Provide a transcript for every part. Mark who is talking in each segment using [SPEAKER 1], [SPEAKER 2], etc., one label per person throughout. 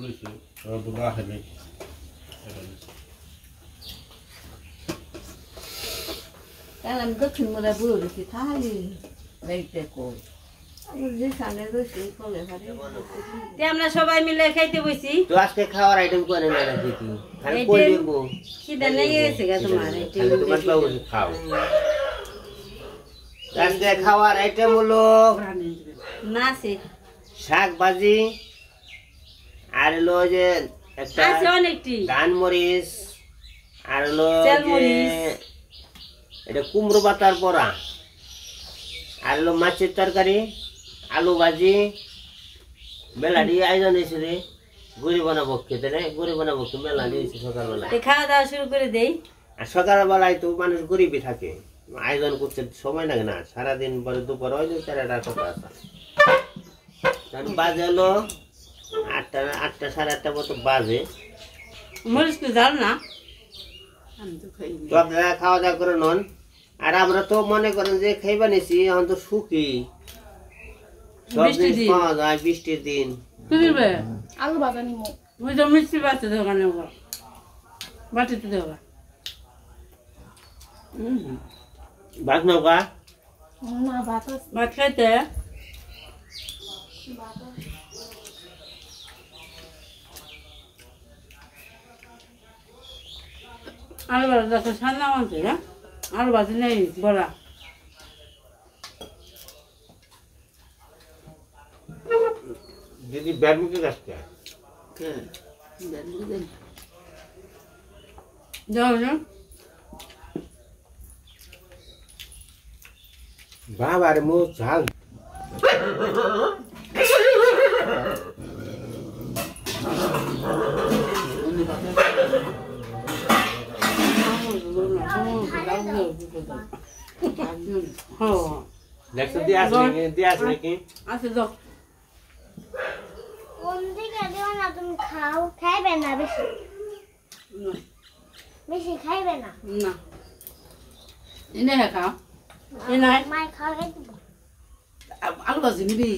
[SPEAKER 1] লইছে আর বুড়া খাইবে
[SPEAKER 2] আমি দক্ষিণ মোড়া বুড়ো দেখি তাহলে রাইতে কই আমরা সবাই মিলে খাইতে বসি
[SPEAKER 3] তো আজকে খাওয়ার আইটেম করে না রাখি কি খালি কই দেব
[SPEAKER 2] খিদা লেগে গেছে গা তোমার
[SPEAKER 3] তোমার বাবু খাও আজকে খাওয়ার আইটেম হলো
[SPEAKER 2] মাছে
[SPEAKER 3] শাক ভাজি আর হলো যে একটা
[SPEAKER 2] আছে অনেকটি
[SPEAKER 3] ধান মরিচ আর হলো
[SPEAKER 2] চাল
[SPEAKER 3] যে
[SPEAKER 2] মরিচ
[SPEAKER 3] এটা কুমড়ো পাতার বড়া আর হলো মাছের তরকারি আলু ভাজি মেলাডি আয়োজন হয়েছে রে গুড়ি বানাবো খেতে রে গুড়ি বানাবো মেলাডি হয়েছে সকালবেলা
[SPEAKER 2] খাওয়া দাওয়া শুরু করে দেই আর
[SPEAKER 3] সকালবেলায় তো মানুষ গরিবই থাকে আয়োজন করতে সময় লাগে না সারাদিন পরে দুপুর হয় যে 4টা কথা আসা বাজে হলো 8টা সাড়ে 8টা মতো বাজে
[SPEAKER 2] মরিচ তো জাল না
[SPEAKER 3] তো আপনারা খাওয়া দাওয়া করে নন আর আমরা তো মনে করেন যে খাইবা নিছি এখন তো সুখী সব জিনিস পাওয়া যায় বৃষ্টির দিন
[SPEAKER 2] আলু ভাজা নিমো ওই তো মিষ্টি বাচ্চা দোকানে বাটিতে দেওয়া
[SPEAKER 3] ভাত নৌকা
[SPEAKER 2] না ভাত খাইতে আলু ভাজা তো ঠান্ডা মানছে না আলু ভাজি নেই বড়া
[SPEAKER 3] দিদি ব্যাডমিন্টন আসছে
[SPEAKER 2] যাও যাও
[SPEAKER 3] বাবার মুখ ঝাল দেখছো দিয়ে আসবে নাকি
[SPEAKER 2] আছে যাও
[SPEAKER 4] কোনদিকে দিও না তুমি খাও খাইবে না বেশি বেশি খাইবে না
[SPEAKER 2] না এনে খাও এনে
[SPEAKER 4] মাই খাওয়াই দিব
[SPEAKER 2] আলু ভাজি নিবি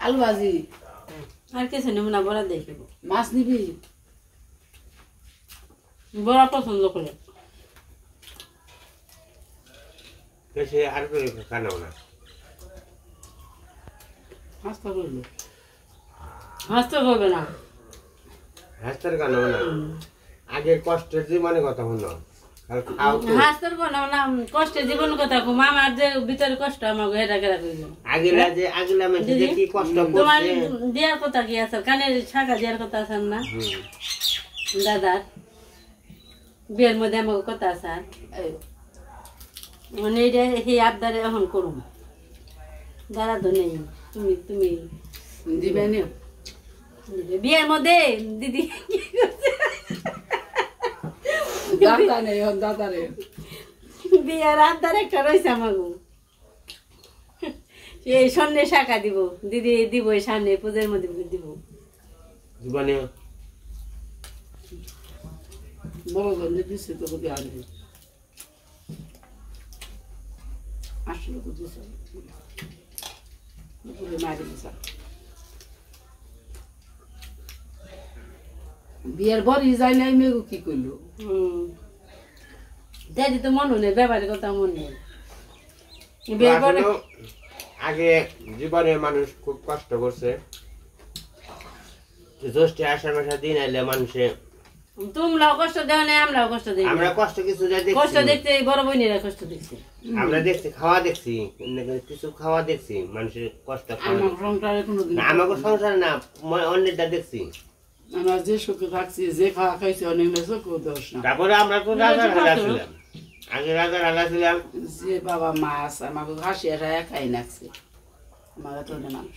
[SPEAKER 2] আলু ভাজি আর কিছু নেব না বড়া দেখব মাছ নিবি বড়া পছন্দ করে
[SPEAKER 3] কেসে আর করে খানাও না
[SPEAKER 2] হাসতে করবে হাসতে করবে না
[SPEAKER 3] হাসতে খানাও না আগে কষ্টের জীবনে কথা হলো
[SPEAKER 2] হাসতে করবো না কষ্টের জীবন কথা কম আমার যে ভিতরে কষ্ট আমাকে এটা কেরা কইল
[SPEAKER 3] আগেলা যে আগেলা মানে কি কষ্ট
[SPEAKER 2] তোমার
[SPEAKER 3] করছে
[SPEAKER 2] দেয়ার কথা কি আছে কানের শাখা দেওয়ার কথা আছে না দাদার বিয়ের মধ্যে আমাকে কথা আছে মানে এটা সেই আবদারে এখন করুন দাদা তো নেই তুমি তুমি দিবে নিও বিয়ের মধ্যে দিদি দাদা নেই দাদা রে বিয়ের আবদার একটা রয়েছে আমাকে এই সামনে শাখা দিব দিদি দিব সামনে পূজার মধ্যে দিব
[SPEAKER 3] জীবনে
[SPEAKER 2] বড় গন্ধে দিচ্ছে তো কোথায় আনবে আসলে তো দিচ্ছে মারি দিচ্ছে বিয়ের বড়ি যায় নাই মেঘু কি করলো দাদি তো মনে নেই ব্যাপারের কথা মনে নেই
[SPEAKER 3] আগে জীবনে মানুষ খুব কষ্ট করছে জ্যৈষ্ঠ আষাঢ় মাসের দিন এলে মানুষে
[SPEAKER 2] তোমরাও কষ্ট দেও না আমরাও কষ্ট দিই
[SPEAKER 3] আমরা কষ্ট কিছু
[SPEAKER 2] কষ্ট দেখতে বড় বোনেরা কষ্ট দেখছে
[SPEAKER 3] আমরা দেখছি খাওয়া দেখছি কিছু খাওয়া দেখছি মানুষের কষ্ট আমাকে সংসার না অন্যটা দেখছি
[SPEAKER 2] আমরা যে সুখে থাকছি যে খাওয়া খাইছি অনেক দোষ না
[SPEAKER 3] তারপরে আমরা তো রাজার হালা ছিলাম আগে রাজার হালা ছিলাম
[SPEAKER 2] যে বাবা মাছ আমাকে ঘাসি খাই নাকছে আমার তো মানুষ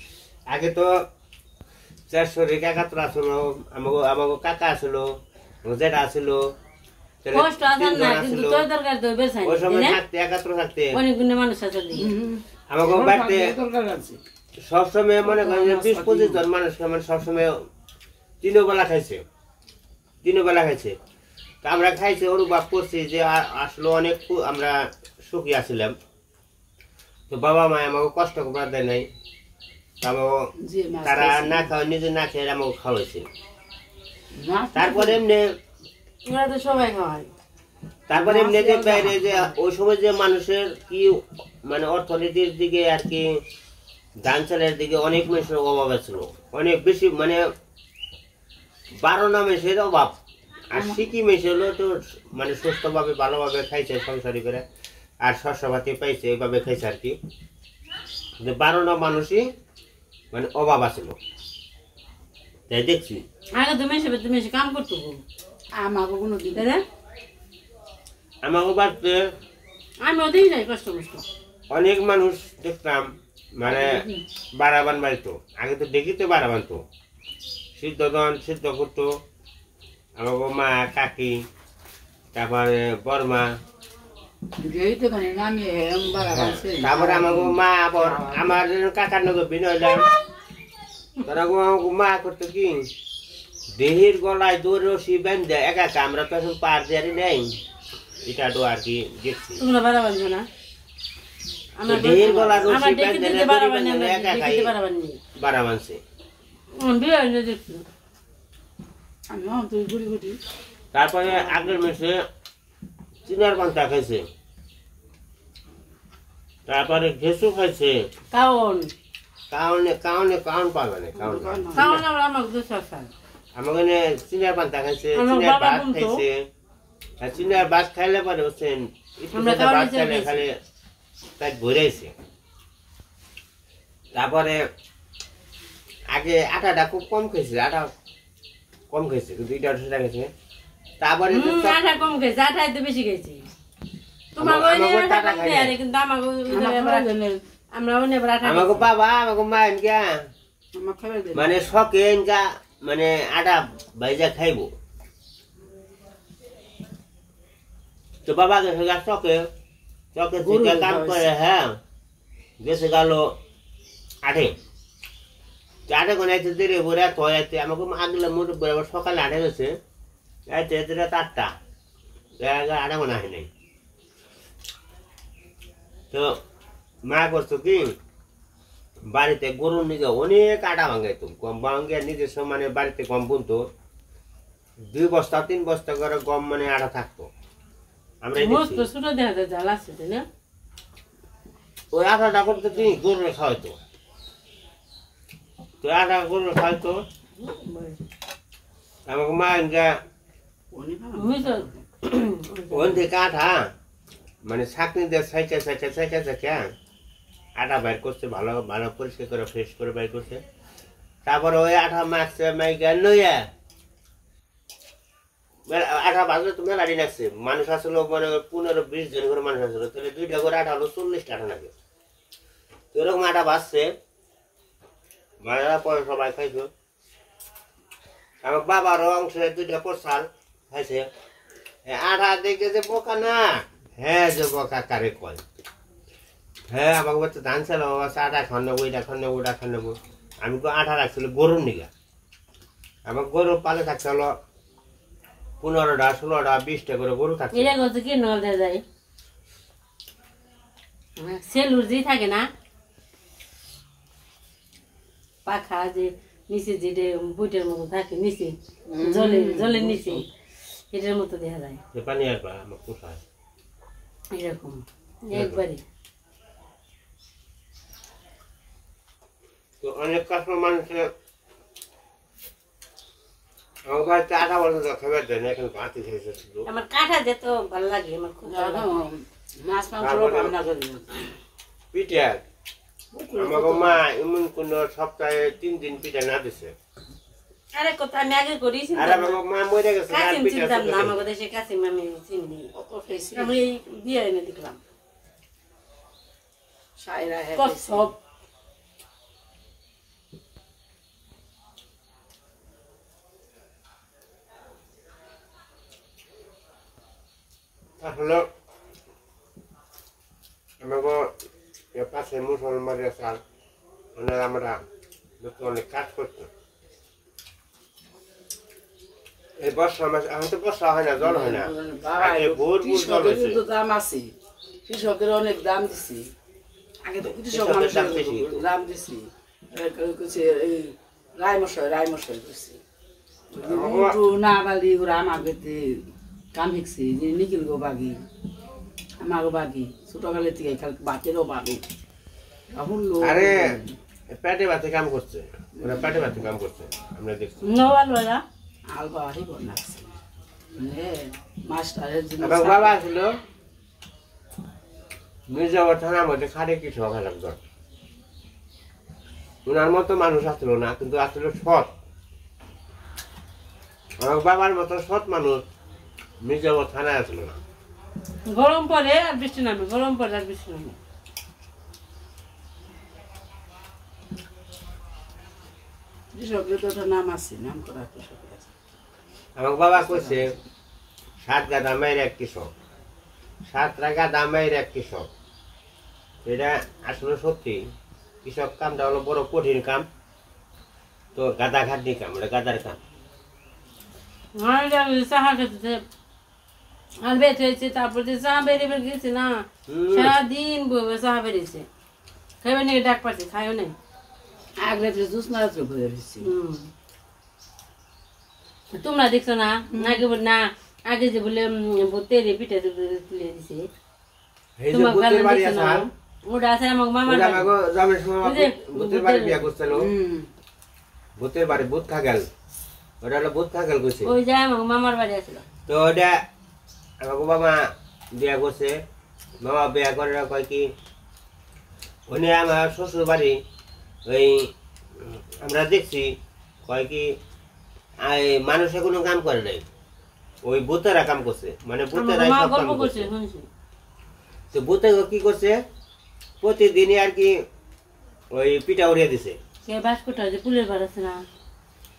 [SPEAKER 3] আগে তো 400 একাত্তর আসলো আমাকে কাকা আসলো জেঠা আসলো
[SPEAKER 2] কষ্ট আছে না কিন্তু তোর দরকার তো বেশাই
[SPEAKER 3] ওই সময় থাকতে একাত্তর থাকতে
[SPEAKER 2] অনেক গুণে মানুষ আছে
[SPEAKER 3] আমাকে বাড়তে সবসময় মনে করেন যে 20-25 জন মানুষ আমার সবসময় তিনও বেলা খাইছে তো আমরা খাইছি অনুভব করছি যে আসলে অনেক আমরা সুখী আছিলাম তো বাবা মা আমাকে কষ্ট করার দেয় নাই
[SPEAKER 2] যে মাছ
[SPEAKER 3] তারা
[SPEAKER 2] খাইছে।
[SPEAKER 3] না খাওয়া নিজে না খেয়ে আমাকে খাওয়াইছে
[SPEAKER 2] মাছ
[SPEAKER 3] তারপরে এমনি
[SPEAKER 2] ওরা তো সবাই খাওয়ায়
[SPEAKER 3] তারপরে এমনি যে বাইরে যে ওই সময় যে মানুষের কি মানে অর্থনীতির দিকে আর কি ধান চালের দিকে অনেক মানুষের অভাব ছিল অনেক বেশি মানে 12 মাসের অভাব আর সিকি মেশে হলো তো মানে সুস্থভাবে ভালোভাবে খাইছে সংসারী করে আর শস্যপাতি পাইছে এইভাবে খাইছে আর কি 12 মানুষই মানে অভাব আছিল তাই দেখছি
[SPEAKER 2] আগে তুমি এসে কাম করতো আমাকে কোনো দিতে রে
[SPEAKER 3] আমাকে বাড়তে
[SPEAKER 2] আমি ওদিকে যাই কষ্ট কষ্ট
[SPEAKER 3] অনেক মানুষ দেখতাম মানে বাড়াবান বাড়িতো আগে তো দেখিতে বাড়াবান তো সিদ্ধ করতো আমাকে মা কাকি তারপরে বর্মা তারপরে আমাকে মা আবার আমার কাকার নগর বিনয়লাম তারা আমাকে মা করতো কি দেহের গলায় দৌড় রশি বেঁধে একা একা আমরা তো এখন পার দেয়ারি নেই এটা তো আর কি দেখছি
[SPEAKER 2] তোমরা বাড়া বানবে না
[SPEAKER 3] দেহের গলায় রশি
[SPEAKER 2] আমার দেখে
[SPEAKER 3] বেঁধে
[SPEAKER 2] দিতে বাড়া বানি
[SPEAKER 3] একা একাই বাড়া মানছে তারপরে আগের মাসে চিনার পান্তা খাইছে তারপরে ঘেসু খাইছে
[SPEAKER 2] কারণ
[SPEAKER 3] কাউন পাবে না কাউন
[SPEAKER 2] আমাকে দুশো
[SPEAKER 3] আমাকে চিনার পান্তা খাইছে
[SPEAKER 2] আমার
[SPEAKER 3] চিনার
[SPEAKER 2] বাবা
[SPEAKER 3] ভাত
[SPEAKER 2] বলতো।
[SPEAKER 3] খাইছে আর চিনার ভাত খাইলে পরে হচ্ছেন
[SPEAKER 2] আমরা
[SPEAKER 3] ভাত
[SPEAKER 2] কাউন
[SPEAKER 3] খাইলে
[SPEAKER 2] খাইছি।
[SPEAKER 3] খালি পেট ভরেছে তারপরে আগে আটাটা খুব কম খাইছে আটা কম খাইছে কিন্তু এটা সেটা খাইছে তারপরে যে সব-
[SPEAKER 2] আটা কম খেয়েছে আটা একটু বেশি খেয়েছি তোমার
[SPEAKER 3] আমাকে টাকা খাই না।
[SPEAKER 2] কিন্তু আমাকে আমরা এবার আটা
[SPEAKER 3] আমাকে বাবা আমাকে মা এনকা মানে শখে এনকা মানে আটা বাইজা খাইবো তো বাবা গেছে গা শখে থেকে কাম করে হ্যাঁ গেছে গেল আটে তো আটে কোন আইতে দেরি বলে কয়েছে আমাকে আগলে মোটে বরাবর সকালে আটে গেছে আইতে আইতে রাত 8টা আটে মনে হয় নাই তো মা করতো কি বাড়িতে গরুর নিকে অনেক আটা ভাঙাইতো গম ভাঙে নিজস্ব মানে বাড়িতে গম বুনতো 2 বস্তা 3 বস্তা করে গম মানে আটা থাকতো আমরা
[SPEAKER 2] মস্ত ছোট দেখা যায় জাল আছে তাই না
[SPEAKER 3] ওই আটাটা করতে কি গরুরে খাওয়াইতো তো আটা গরুরে খাওয়াইতো আমাকে মা এনকা ওন থেকে আটা মানে ছাকনি দিয়ে সাইকা আটা বাইর করছে ভালো ভালো পরিষ্কার করে ফ্রেশ করে বাইর করছে তারপরে ওই আটা মাখছে মাইকা লইয়া আটা বাজলে তো মেলাডি লাগছে মানুষ আসলে মানে 15-20 জন করে মানুষ আসলে তাহলে 2টা করে আটা হলো 40টা আটা লাগে তো এরকম আটা বাজছে মারা পরে সবাই খাইছো আমার বাবারও অংশে 2টা প্রসাল খাইছে আটা দেখে যে বোকা না হ্যাঁ যে বোকা কারে কয় হ্যাঁ আমাকে বলছে ধান চাল আটা খান নেবো এটা খান নেবো ওটা খান নেবো আমি তো আটা রাখছিল গরুর নিগা আমার গরু পালে থাকতে হলো 15টা 16টা 20টা করে গরু থাকছে
[SPEAKER 2] এটা করতে কি নল দেওয়া যায় সেলুর যে থাকে না পাখা যে নিচে যেটা বুটের মতো থাকে নিচে জলের নিচে এটার মতো দেখা যায়
[SPEAKER 3] যে পানি আর পা আমার পোষায়
[SPEAKER 2] এরকম একবারে
[SPEAKER 3] তো অনেক কাস্টমার মানুষের আমার বাড়িতে আটা বলতে তো খাবার দেয় না এখন ভাতই খেয়েছে শুধু
[SPEAKER 2] আমার কাঁঠা যেত ভালো লাগে আমার খুব ভালো লাগে।
[SPEAKER 1] মাছ মাংস রান্না করি
[SPEAKER 3] পিঠা আমাকে মা এমন কোন সপ্তাহে 3 দিন পিঠা না দিছে
[SPEAKER 2] আরে কত আমি আগে করি
[SPEAKER 3] আর আমাকে মা মরে গেছে আর
[SPEAKER 2] কাসিম
[SPEAKER 3] পিঠা
[SPEAKER 2] চিনতাম না
[SPEAKER 3] শুধু
[SPEAKER 2] আমাকে দেশে কাসিম আমি চিনি
[SPEAKER 1] অত খেয়েছি
[SPEAKER 2] আমি এই বিয়ে এনে দেখলাম
[SPEAKER 1] সাইরা
[SPEAKER 2] কত সব
[SPEAKER 3] আসলে আমাকে পাশে মুসলমান সাল ওনারা আমরা অনেক কাজ করতো এই বর্ষা মাস এখন তো বর্ষা হয় না জল হয় না আগে ভোর ভোর জল
[SPEAKER 1] কৃষকের
[SPEAKER 3] হয়েছে
[SPEAKER 1] কিন্তু দাম আছে কৃষকের অনেক দাম দিছি আগে তো কৃষক
[SPEAKER 3] কৃষকের দাম
[SPEAKER 1] মানুষের
[SPEAKER 3] বেশি।
[SPEAKER 1] দাম দিছি করছে রায় মশাই করছে না বালি ওরা আমাকে কাম শিখছে যে নিখিল গো বাগি আমাকে বাগি ছোটকালের থেকে বাতেরও বাগি এখন
[SPEAKER 3] আরে পেটে বাতে কাম করছে ওরা পেটে বাতে কাম করছে আমরা দেখছি
[SPEAKER 1] আলবা আহি বনাচ্ছে মাস্টারের জন্য
[SPEAKER 3] আমার বাবা ছিল মির্জাপুর থানার মধ্যে খাড়ে কৃষক একজন ওনার মতো মানুষ আসলো না কিন্তু আসলে সৎ আমার বাবার মতো সৎ মানুষ মির্জাপুর থানায় আসলো না
[SPEAKER 2] গরম পড়ে আর বৃষ্টি নামে গরম পড়ে আর বৃষ্টি নামে
[SPEAKER 1] কৃষকের তো একটা নাম আছে নাম করা কৃষকের আছে
[SPEAKER 3] আমার বাবা কইছে 7 গাদা মায়ের এক কৃষক 7 গাদা মায়ের এক কৃষক এটা আসলে সত্যি কৃষক কামটা হলো বড় কঠিন কাম তো গাদা খাটনি কাম এটা গাদার কাম
[SPEAKER 2] চাহা খেতে আর বের হয়েছে তারপর যে চাহা বেরিয়ে গেছে না সারাদিন বইবে চাহা বেরিয়েছে খাইবে নাকি ডাক পাচ্ছে খাইও নাই
[SPEAKER 1] আগে জুস না রাত্রে ঘুরে এসেছি
[SPEAKER 2] তোমরা দেখছো না আগে না আগে যে বলে তেরে পিঠে তুলে দিছে
[SPEAKER 3] এই যে
[SPEAKER 2] তোমার
[SPEAKER 3] ভূতের
[SPEAKER 2] গালে
[SPEAKER 3] বাড়ি
[SPEAKER 2] দেখছো
[SPEAKER 3] আছে
[SPEAKER 2] না ওটা আছে আমার মামার
[SPEAKER 3] ওটা
[SPEAKER 2] বাড়ি।
[SPEAKER 3] আমাগো জামের সময়
[SPEAKER 2] ওই যে
[SPEAKER 3] ভূতের বাড়ি বিয়া করছিল ভূতের বাড়ি ভূত খাগেল ওটা হলো ভূত খাগেল কইছে
[SPEAKER 2] ওই যে আমার মামার বাড়ি আছিল
[SPEAKER 3] তো ওটা আমাকে বাবা বিয়া করছে বাবা বিয়া করে কয় কি উনি আমার শ্বশুর বাড়ি ওই আমরা দেখছি কয় কি মানুষে কোনো কাম করে নাই ওই ভূতেরা কাম করছে মানে ভূতেরাই
[SPEAKER 2] মা
[SPEAKER 3] সব কাম
[SPEAKER 2] গল্প করছে
[SPEAKER 3] করছে
[SPEAKER 2] শুনছি
[SPEAKER 3] তো ভূতে কি করছে প্রতিদিনই আর কি ওই পিঠা উড়িয়ে দিছে
[SPEAKER 2] কে বাসকোটা যে পুলের বার আছে না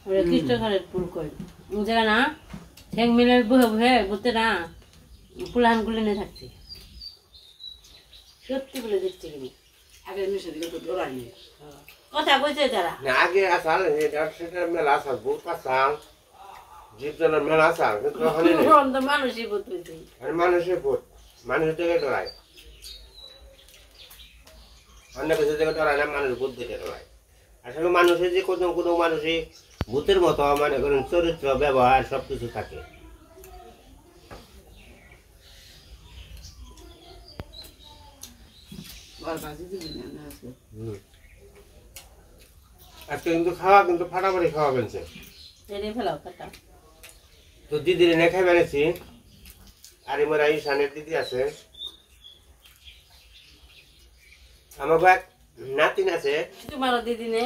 [SPEAKER 2] ওরা কৃষ্ণ ঘরের পুল করে জায়গা না ঠ্যাং মিলে বহে বহে বুঝতে না পুলান গুলো নিয়ে থাকছে সত্যি বলে দেখছে কিনি
[SPEAKER 1] আগে মিশে দিকে তো ডরাই নেই
[SPEAKER 2] কথা কইছে তারা
[SPEAKER 3] না আগে আসাল সেটা মেলা আসাল বহুত আসাল জীবজনের মেলা আসাল কিন্তু ওখানে নেই
[SPEAKER 2] মানুষই বলতেছে
[SPEAKER 3] আর মানুষের ভূত মানুষের থেকে ডরায় অন্য কিছু থেকে ডরায় না মানুষ ভূত দেখে ডরায় আসলে মানুষের যে কোনো কোনো মানুষই ভূতের মতো মানে করেন চরিত্র ব্যবহার সবকিছু থাকে
[SPEAKER 1] আর বাজি দিবি না আজকে
[SPEAKER 3] আজকে কিন্তু খাওয়া কিন্তু ফাটাফাটি খাওয়া পেয়েছে
[SPEAKER 2] এনে ফেলাও কাটা
[SPEAKER 3] তো দিদির এনে খাই বেড়েছি আর মোরা ঈশানের দিদি আছে আমার এক নাতিন আছে
[SPEAKER 2] তোমার দিদি নে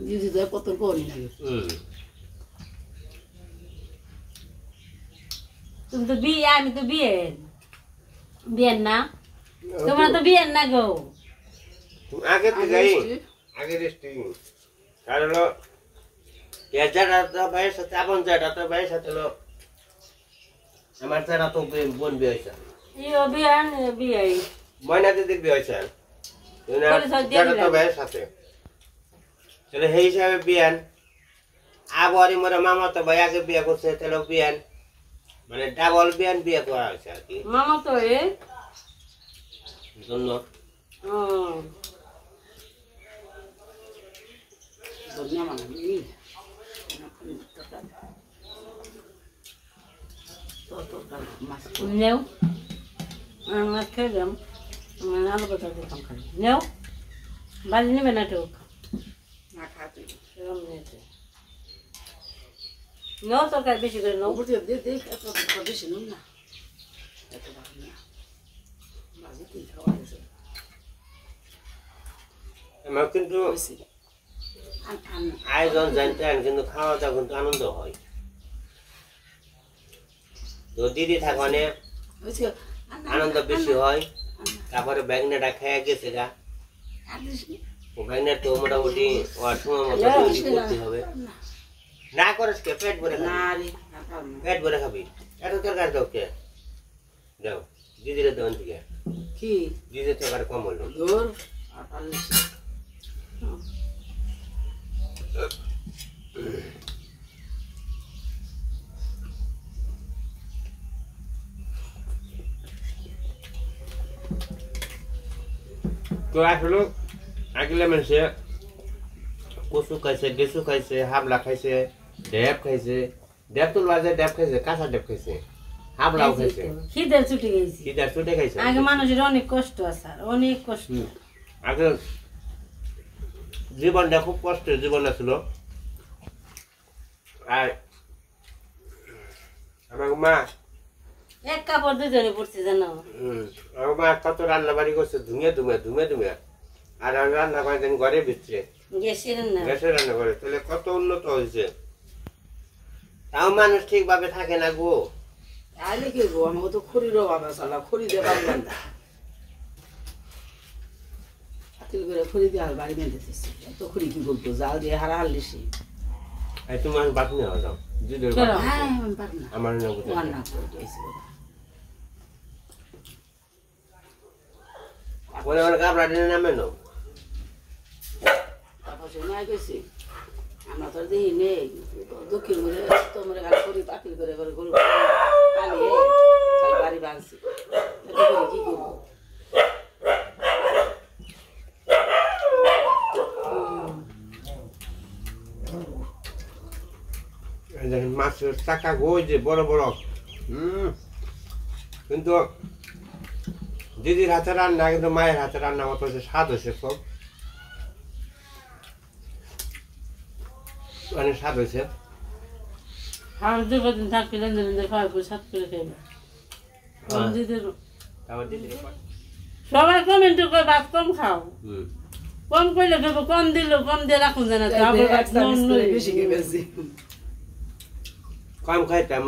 [SPEAKER 1] দিদি তো কত করি লাগে
[SPEAKER 2] তুমি তো বিয়ে আমি তো বিয়ে বিয়ের না তোমরা তো বিয়ের না গো
[SPEAKER 3] আগে তো যাই আগে রেস্টি আর হলো এর যারা তো ভাইয়ের সাথে আপন যারা তো ভাইয়ের সাথে হলো আমার যারা তো বোন বিয়ে হয়েছে
[SPEAKER 2] ইও বিয়ান বিয়ে
[SPEAKER 3] ময়না দিদির বিয়ে হয়েছে যারা তো ভাইয়ের সাথে তাহলে সেই হিসাবে বিয়ান আবারই মোরা মামা তো ভাই আগে বিয়ে করছে তাহলে বিয়ান মানে ডাবল বিয়ান বিয়ে করা হয়েছে আর কি
[SPEAKER 2] মামা তো এ
[SPEAKER 3] জন্য
[SPEAKER 1] দুনিয়া মানে নি তো মাছ
[SPEAKER 2] নেও মাছ খেলাম আলু কথা দিতাম খালি নেও বাজি নেবে না তো
[SPEAKER 1] না খাতে
[SPEAKER 2] এরকম নিয়েছে নেও তরকারি বেশি করে নেও
[SPEAKER 1] উপর দিয়ে দে এত বেশি নুন না এত ভালো না বাজি কি খাওয়া গেছে
[SPEAKER 3] আমার কিন্তু
[SPEAKER 1] বেশি
[SPEAKER 3] আয়োজন জানতেন কিন্তু খাওয়া দাওয়া কিন্তু আনন্দ হয় তো দিদি থাকনে আনন্দ বেশি হয় তারপরে ব্যাগনেটা খেয়ে গেছে গা ও ব্যাগনেট তো মোটামুটি ওর সময় মতো তৈরি করতে হবে না করিস কে পেট ভরে
[SPEAKER 1] না
[SPEAKER 3] খাবি
[SPEAKER 1] রে
[SPEAKER 3] পেট ভরে খাবি এত তরকারি দাও কে দাও দিদির দেওয়ান থেকে
[SPEAKER 1] কি
[SPEAKER 3] দিদির তরকারি কম হলো
[SPEAKER 1] দূর আর পারলে
[SPEAKER 3] তো আসলে আগলে মানুষে কচু খাইছে গেছু খাইছে হাবলা খাইছে ডেপ খাইছে ডেপ তো বাজে ডেপ খাইছে কাঁচা ডেপ খাইছে হাবলাও খাইছে
[SPEAKER 2] খিদের ছুটি গেছি
[SPEAKER 3] খিদার ছুটে খাইছে
[SPEAKER 2] আগে মানুষের অনেক কষ্ট আছে আর অনেক কষ্ট
[SPEAKER 3] আগে জীবনটা খুব কষ্টের জীবন ছিল আর আমার মা
[SPEAKER 2] এক কাপড় দুজনে পড়ছে জানো
[SPEAKER 3] আমার মা কত রান্না বাড়ি করছে ধুমে আর আমি রান্না করে দিন ঘরে ভিতরে গ্যাসে রান্না করে তাহলে কত উন্নত হয়েছে তাও মানুষ ঠিকভাবে থাকে না গো
[SPEAKER 1] আইলে কি গো আমাকে তো খড়িরও অভাব আছে খড়ি দিয়ে পারবেন না হাতিল করে খড়ি দিয়ে আর বাড়ি বেঁধে দিচ্ছি এত খড়ি কি বলতো জাল দিয়ে হারা হারলিছি
[SPEAKER 3] তোমার বাপ নিয়ে যাও দিদির
[SPEAKER 1] হ্যাঁ আমি পারি না
[SPEAKER 3] আমার
[SPEAKER 1] রান্না করে দিয়েছি
[SPEAKER 3] বলে আমার কাপড়া টেনে নামে নাও
[SPEAKER 1] তারপর নাই গেছি আমরা তো দেখি নেই দক্ষিণ করে তোমরা খালি করি পাতিল করে করে গরু পালিয়ে খালি বাড়ি বাঁধছি কি করবো
[SPEAKER 3] মাছের চাকা গো যে বড় বড় কিন্তু দিদির হাতে রান্না কিন্তু মায়ের হাতে রান্না মতো স্বাদ হয়েছে খুব অনেক স্বাদ হয়েছে
[SPEAKER 2] আর দীর্ঘদিন থাকলে লেনদেন খাওয়ার পর সাত করে খাইবে সবাই কমেন্ট করে ভাত কম খাও কম করলে খাবো কম দিল কম দিয়ে রাখুন জানা
[SPEAKER 3] কম খাইতাম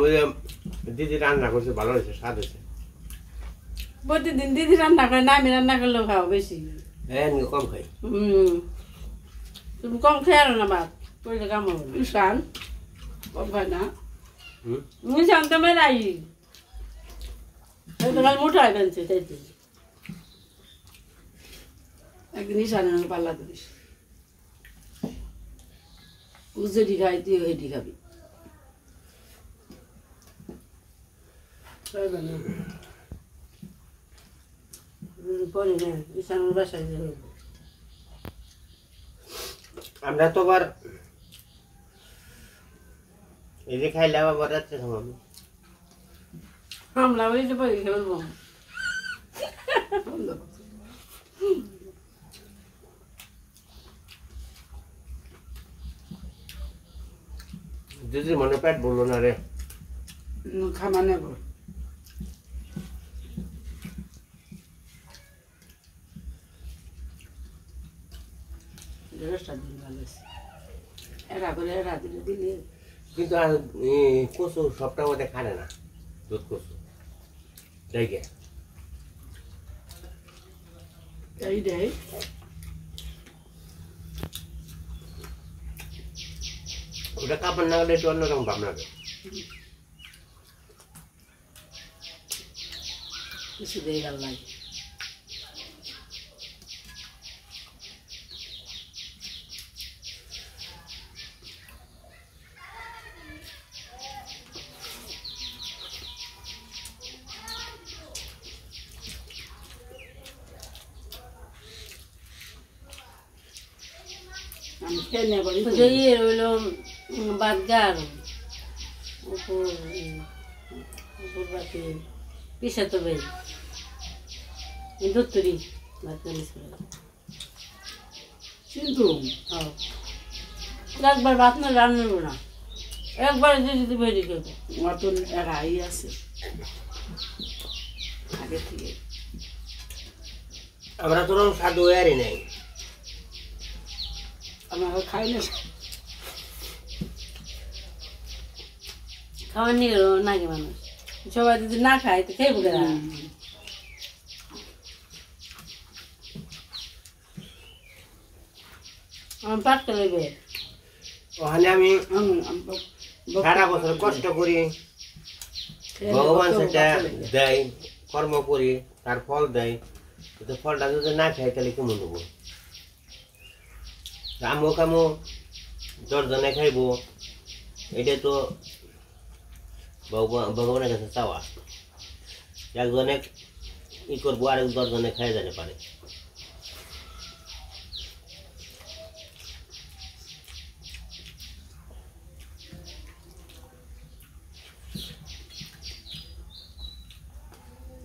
[SPEAKER 3] দিদি রান্না করছে ভালো হয়েছে স্বাদ হয়েছে
[SPEAKER 2] প্রতিদিন দিদি রান্না করে না আমি রান্না করলেও খাও বেশি
[SPEAKER 3] কম খাই
[SPEAKER 2] তুমি কম খেয়াল না ভাত করলে কাম হবে
[SPEAKER 1] ঈশান কম খায় না
[SPEAKER 2] ঈশান তো মেলাই খালি মুঠাই বেনছে তাইতে
[SPEAKER 1] একদিন ঈশানের পাল্লা দিস ও যেটি খাই তুই সেটি খাবি
[SPEAKER 2] পরে না ঈশানের বাসায় যাবে
[SPEAKER 3] আমরা তো আবার এই যে খাইলে আবার রাত্রে খাবো আমি
[SPEAKER 2] আমরা ওই যে পরে খেলবো
[SPEAKER 3] দিদির মনে পেট বললো না রে
[SPEAKER 1] খামা নেব এরা করে এরা দিলে দিলে
[SPEAKER 3] কিন্তু আর কচু সবটা মধ্যে খানে না দুধ কচু দেখে
[SPEAKER 1] এই দেয়
[SPEAKER 3] ওটা কাপড় না গেলে একটু অন্যরকম ভাব লাগে
[SPEAKER 1] কিছু দিয়ে গেল নাই আমি খেয়ে বলি
[SPEAKER 2] যে ইয়ে রইল বাদগার উপর বাকি পিসা তো বেশ দত্তরি বাদগার
[SPEAKER 1] কিন্তু
[SPEAKER 2] একবার ভাত না রান্না না একবার যদি বেরি খেতে
[SPEAKER 1] মতন এরাই আছে আগে থেকে
[SPEAKER 3] আমরা তো সাধু আরই নাই
[SPEAKER 1] আমরা খাই না
[SPEAKER 2] খাওয়ার নিয়ে নাকি মানুষ সবাই যদি না খায় তো খেয়ে বুকে আমার পাটকা লেগে
[SPEAKER 3] ওখানে আমি সারা বছর কষ্ট করি ভগবান সেটা দেয় কর্ম করি তার ফল দেয় কিন্তু ফলটা যদি না খাই তাহলে কেমন হবো আমো কামো দশজনে খাইব এটা তো ভগবানের কাছে চাওয়া একজনে ই করবো আর 10 জনে খাই যেতে পারে।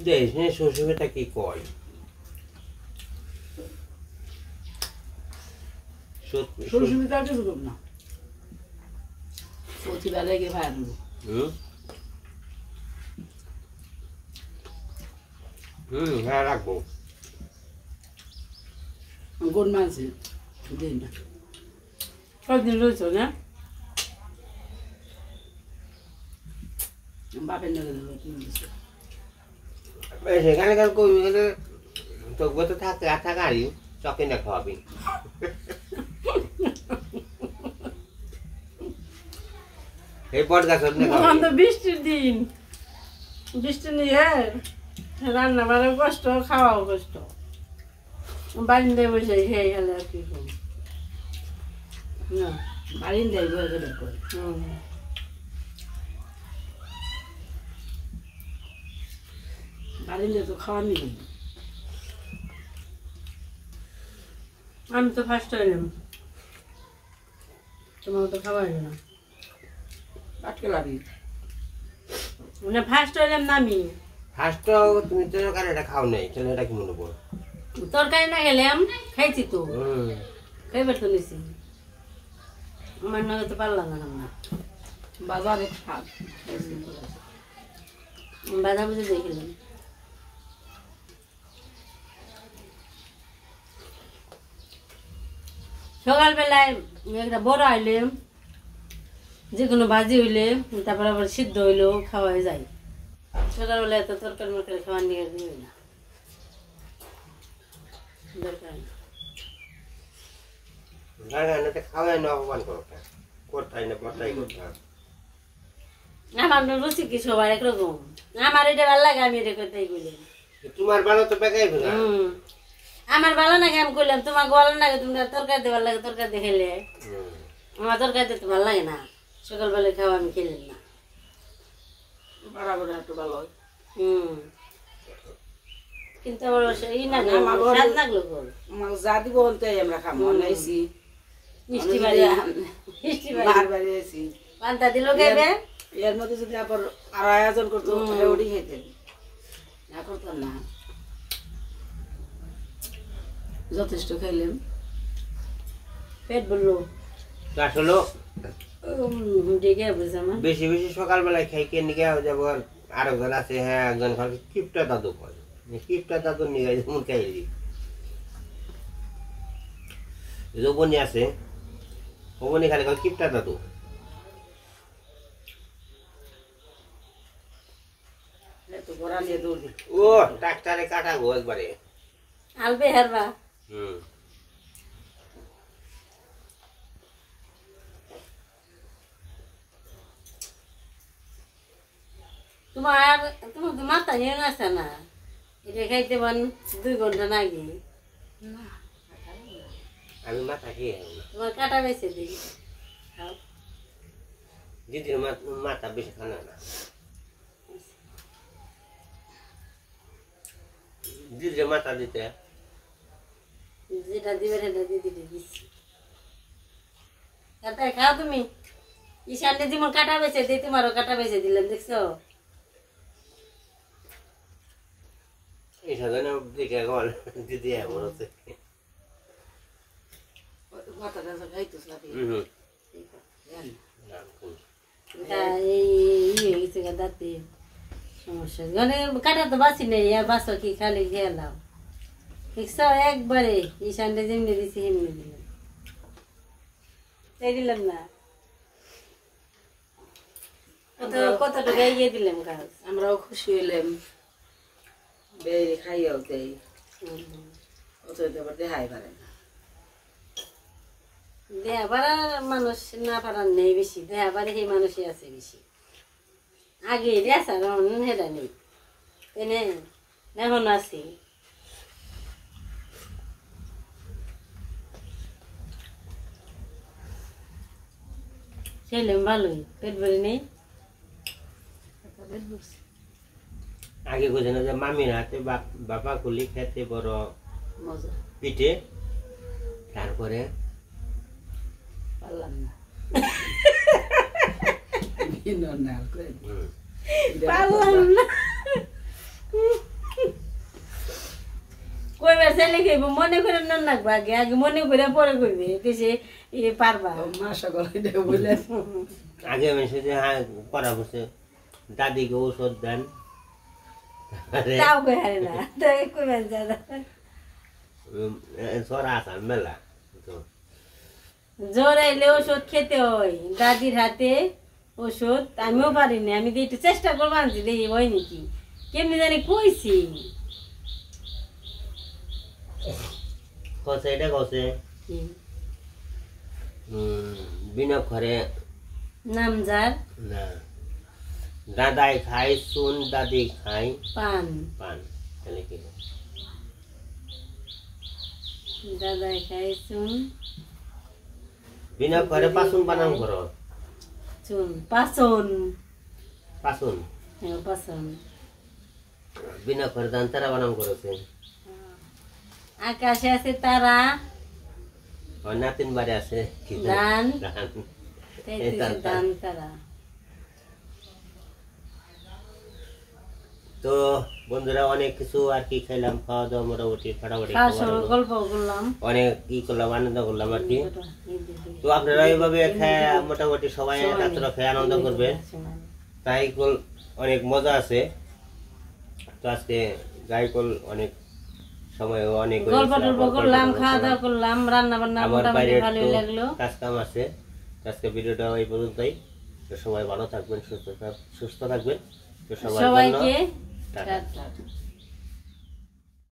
[SPEAKER 3] দেখ শ্বশুরটা কি কয়
[SPEAKER 1] সুস্মিতা কিছু করব না প্রতিবারে গিয়ে ভাই দেবো
[SPEAKER 3] হ্যাঁ রাখবো
[SPEAKER 1] কোন মাঝে দিন না
[SPEAKER 2] কদিন রয়েছ না
[SPEAKER 1] বাপের নগে দেবো
[SPEAKER 3] সেখানে কাল কই গেলে তোকে তো থাকতে আর থাকারই চকে না খাওয়াবি এই বট গাছ
[SPEAKER 2] তো বৃষ্টির দিন বৃষ্টি নিয়ে রান্না বাড়াও কষ্ট খাওয়াও কষ্ট বাড়িতে বসে খেয়ে গেলে আর কি করবো না
[SPEAKER 1] বাড়ির দেয় বয়ে গেলে করে বাড়ির তো খাওয়ার নিয়ে
[SPEAKER 2] আমি তো ফার্স্ট হইলাম তোমার তো খাওয়া হইল না
[SPEAKER 1] আটকে লাগি
[SPEAKER 2] মানে ফার্স্ট হইলাম না আমি
[SPEAKER 3] ফার্স্ট তুমি তো এটা খাও নাই তাহলে এটা কি মনে পড়ো
[SPEAKER 2] তরকারি না গেলাম খাইছি তো খাইবার তো নিছি আমার নাগে তো পারলাম না রান্না
[SPEAKER 1] বাজারে খাব
[SPEAKER 2] বাধা বুঝে দেখিলাম সকালবেলায় একটা বড় হইলে যে কোনো ভাজি হইলে তারপর আবার সিদ্ধ হইলেও খাওয়া যায় সকালবেলায় এত তরকারি মরকারি খাওয়ার নিয়ে দিই না দরকার নেই
[SPEAKER 3] খাওয়াই না অপমান করো কোথায় না কোথায় করতাম
[SPEAKER 2] আমার রুচি কি সবার একরকম আমার এটা ভালো লাগে আমি এটা করতেই বলি
[SPEAKER 3] তোমার ভালো তো বেকাই না
[SPEAKER 2] আমার ভালো লাগে আমি করলাম তোমার ভালো লাগে তুমি তরকারি দেওয়ার লাগে তরকারি দেখাইলে আমার তরকারি দিতে ভালো লাগে না সকালবেলা খাওয়া আমি খেলাম না
[SPEAKER 1] বরাবর একটু ভালো হয়
[SPEAKER 2] কিন্তু আবার ই না স্বাদ লাগলো
[SPEAKER 1] আমাকে যা দিব তাই আমরা খাবো নাইছি
[SPEAKER 2] মিষ্টি বাড়ি মিষ্টি বাড়ি
[SPEAKER 1] মার বাড়ি আছি
[SPEAKER 2] পান্তা দিল খাইবে
[SPEAKER 1] এর মধ্যে যদি আবার আরো আয়োজন করতো ওটি খেতেন না করতাম না যথেষ্ট খাইলাম
[SPEAKER 2] পেট বললো
[SPEAKER 3] আসলে
[SPEAKER 2] ডেকে বুঝে আমার
[SPEAKER 3] বেশি বেশি সকালবেলায় খাই কে নিয়ে যাবো আরেকজন আছে হ্যাঁ একজন খাবে কিপটা দাদু করে কিপটা দাদু নিয়ে যেমন খাইলি যৌবনী আছে ওবনি খালি খাবে কিপটা দাদু
[SPEAKER 1] একটু ঘোরা নিয়ে দৌড় দিই
[SPEAKER 3] ও ডাক্তারে কাটা গো একবারে
[SPEAKER 2] আলবে হেরবা তোমার তোমার তো মাথা নিয়ে আছে না এটা খাইতে পান 2 ঘন্টা নাকি
[SPEAKER 3] আমি মাথা খেয়ে
[SPEAKER 2] তোমার কাটা বেছে দিই
[SPEAKER 3] দিদির মাথা বেশি খানা না দিদির মাথা দিতে
[SPEAKER 2] যেটা দিবে সেটা দিদি দিচ্ছি কাটাই খাও তুমি ঈশান্যে যেমন কাটা বেছে দিই তোমারও কাটা বেছে দিলাম দেখছো
[SPEAKER 3] এই সাধারণ দিকে গল দিদি এমন আছে
[SPEAKER 1] মাথাটা খাইতেছ না
[SPEAKER 2] এই গেছে দাঁতে সমস্যা মানে কাটা তো বাঁচি নেই আর বাঁচো কি খালি খেলাম দেখছো একবারে ঈশানটা যেমনি দিছি সেমনি দিলাম তাই দিলাম না কত টাকা ইয়ে দিলাম কাজ
[SPEAKER 1] আমরাও খুশি হইলাম বেড়ে খাইয়াও দেই অত আবার দেখাই পারে না
[SPEAKER 2] দেয়া পাড়ার মানুষ না পাড়ার নেই বেশি দেয়া পাড়ে সেই মানুষই আছে বেশি আগে দেয়া হেরা নেই তেনে এখন আছে ছেলে ভালোই পেট ভরে নেই
[SPEAKER 3] আগে কইছে না যে মামির হাতে বাপা কুলি খেতে বড়
[SPEAKER 1] মজা
[SPEAKER 3] পিঠে তারপরে
[SPEAKER 1] পারলাম না বিনর না করে
[SPEAKER 2] পারলাম না কইবার চাইলে কইব মনে করে নন লাগবে আগে আগে মনে করে পরে কইবে কিসে পারবা
[SPEAKER 1] মা সকল এটা বলে
[SPEAKER 3] আগে মেসে যে হ্যাঁ করা বসে দাদিকে ঔষধ দেন
[SPEAKER 2] তাও কই হারে না তাই কইবার জানা
[SPEAKER 3] সরা আসান মেলা তো
[SPEAKER 2] জ্বর আইলে ওষুধ খেতে হয় দাদির হাতে ওষুধ আমিও পারিনি আমি তো একটু চেষ্টা করবো আনছি দেখি হয় নাকি কেমনি জানি কইছি
[SPEAKER 3] কসে এটা কসে বিনা ঘরে
[SPEAKER 2] নাম যার
[SPEAKER 3] না দাদাই খাই শুন দাদি খাই
[SPEAKER 2] পান
[SPEAKER 3] পান তাহলে কি
[SPEAKER 2] দাদাই খাই চুন
[SPEAKER 3] বিনা ঘরে পাসুন বানাম করো
[SPEAKER 2] চুন পাচন
[SPEAKER 3] পাসুন
[SPEAKER 2] হ্যাঁ পাচন
[SPEAKER 3] বিনা ঘরে দান তারা বানাম করেছে
[SPEAKER 2] আকাশে আছে তারা
[SPEAKER 3] নাতিন বাড়ি আছে কি
[SPEAKER 2] দান
[SPEAKER 3] দান
[SPEAKER 2] দান তারা
[SPEAKER 3] তো বন্ধুরা অনেক কিছু আর কি খাইলাম খাওয়া দাওয়া মোটামুটি ফাটাফাটি
[SPEAKER 2] খাওয়ার সময় গল্প করলাম
[SPEAKER 3] অনেক ই করলাম আনন্দ করলাম আর কি তো আপনারা এইভাবে খেয়ে মোটামুটি সবাই রাত্রে খেয়ে আনন্দ করবেন তাই অনেক মজা আছে তো আজকে গাইকল অনেক সময় অনেক
[SPEAKER 2] গল্প টল্প করলাম খাওয়া দাওয়া করলাম রান্না বান্না মোটামুটি ভালোই লাগলো
[SPEAKER 3] কাজ কাম আছে আজকে ভিডিওটা এই পর্যন্তই তো সবাই ভালো থাকবেন সুস্থ থাকবেন তো সবাইকে
[SPEAKER 2] সবাইকে টাটা।